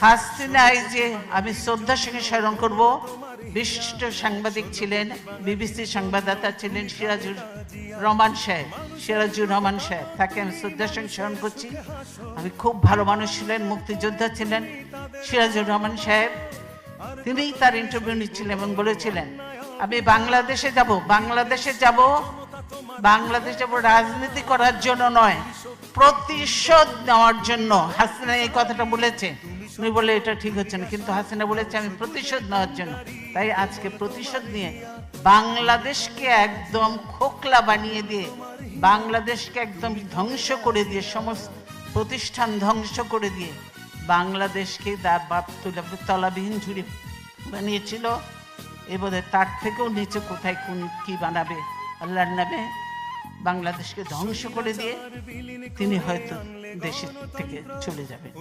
হাসিনা, এই যে আমি শ্রদ্ধার সঙ্গে স্মরণ করব, বিশিষ্ট সাংবাদিক ছিলেন, বিবিসি সংবাদদাতা ছিলেন সিরাজুর রহমান সাহেব, তাকে আমি শ্রদ্ধার সঙ্গে স্মরণ করছি। আমি খুব ভালো মানুষ ছিলেন, মুক্তিযোদ্ধা ছিলেন সিরাজুর রহমান সাহেব। তিনিই তার ইন্টারভিউ নিচ্ছিলেন এবং বলেছিলেন, আমি বাংলাদেশে যাব রাজনীতি করার জন্য নয়, প্রতিশোধ নেওয়ার জন্য। হাসিনা এই কথাটা বলেছে, উনি বলে এটা ঠিক হচ্ছে না, কিন্তু হাসিনা বলেছে আমি প্রতিশোধ নেওয়ার জন্য। তাই আজকে প্রতিশোধ নিয়ে বাংলাদেশকে একদম খোকলা বানিয়ে দিয়ে, বাংলাদেশকে একদম ধ্বংস করে দিয়ে, সমস্ত প্রতিষ্ঠান ধ্বংস করে দিয়ে বাংলাদেশকে তলাবিহীন ঝুড়ি বানিয়েছিল। এবারে তার থেকেও নিচে কোথায় কোন কি বানাবে আল্লাহর নামে বাংলাদেশকে ধ্বংস করে দিয়ে তিনি হয়তো দেশের থেকে চলে যাবেন।